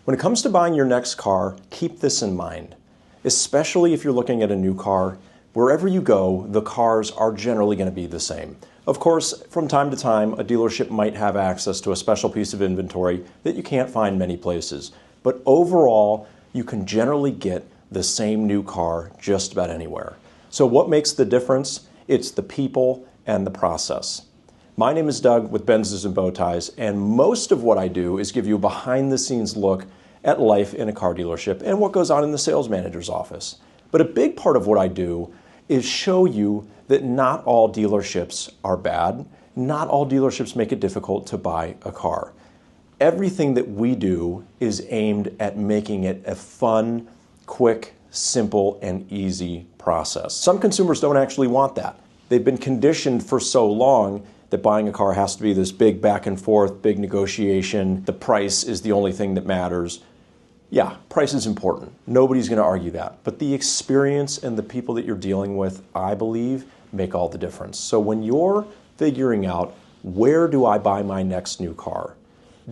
When it comes to buying your next car, keep this in mind. Especially if you're looking at a new car, wherever you go, the cars are generally going to be the same. Of course, from time to time, a dealership might have access to a special piece of inventory that you can't find many places. But overall, you can generally get the same new car just about anywhere. So what makes the difference? It's the people and the process. My name is Doug with BenzsandBowties, and most of what I do is give you a behind-the-scenes look at life in a car dealership and what goes on in the sales manager's office. But a big part of what I do is show you that not all dealerships are bad. Not all dealerships make it difficult to buy a car. Everything that we do is aimed at making it a fun, quick, simple, and easy process. Some consumers don't actually want that. They've been conditioned for so long that buying a car has to be this big back and forth, big negotiation. The price is the only thing that matters. Yeah, price is important. Nobody's going to argue that. But the experience and the people that you're dealing with, I believe, make all the difference. So when you're figuring out, where do I buy my next new car?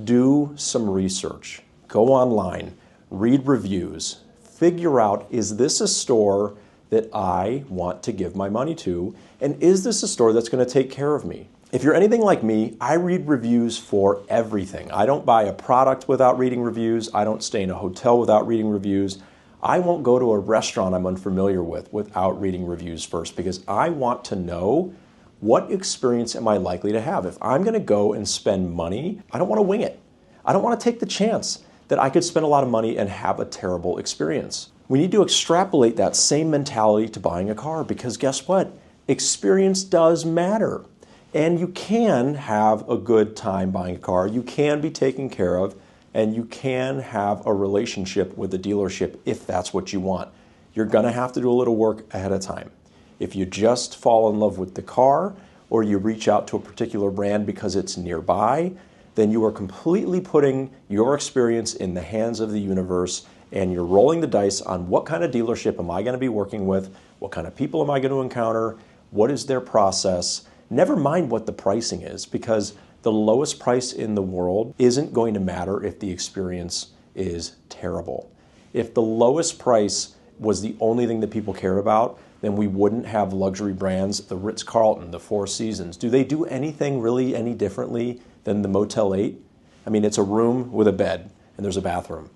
Do some research. Go online. Read reviews. Figure out, is this a store that I want to give my money to? And is this a store that's going to take care of me? If you're anything like me, I read reviews for everything. I don't buy a product without reading reviews. I don't stay in a hotel without reading reviews. I won't go to a restaurant I'm unfamiliar with without reading reviews first, because I want to know, what experience am I likely to have? If I'm going to go and spend money, I don't want to wing it. I don't want to take the chance that I could spend a lot of money and have a terrible experience. We need to extrapolate that same mentality to buying a car, because guess what? Experience does matter. And you can have a good time buying a car. You can be taken care of, and you can have a relationship with the dealership if that's what you want. You're going to have to do a little work ahead of time. If you just fall in love with the car, or you reach out to a particular brand because it's nearby, then you are completely putting your experience in the hands of the universe, and you're rolling the dice on what kind of dealership am I going to be working with, what kind of people am I going to encounter, what is their process. Never mind what the pricing is, because the lowest price in the world isn't going to matter if the experience is terrible. If the lowest price was the only thing that people cared about, then we wouldn't have luxury brands, the Ritz-Carlton, the Four Seasons. Do they do anything really any differently than the Motel 8? I mean, it's a room with a bed and there's a bathroom.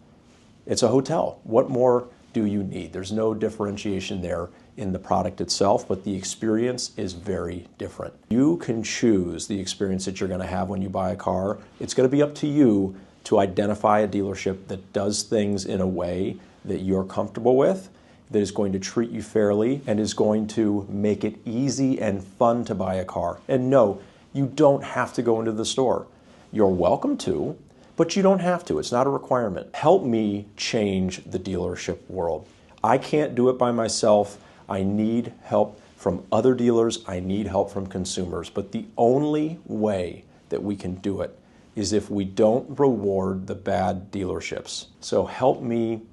It's a hotel. What more do you need? There's no differentiation there in the product itself, but the experience is very different. You can choose the experience that you're going to have when you buy a car. It's going to be up to you to identify a dealership that does things in a way that you're comfortable with, that is going to treat you fairly, and is going to make it easy and fun to buy a car. And no, you don't have to go into the store. You're welcome to, but you don't have to. It's not a requirement. Help me change the dealership world. I can't do it by myself. I need help from other dealers. I need help from consumers. But the only way that we can do it is if we don't reward the bad dealerships. So help me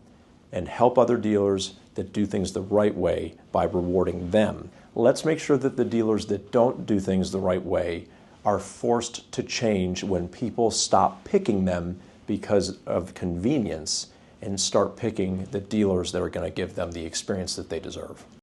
and help other dealers that do things the right way by rewarding them. Let's make sure that the dealers that don't do things the right way are forced to change when people stop picking them because of convenience and start picking the dealers that are going to give them the experience that they deserve.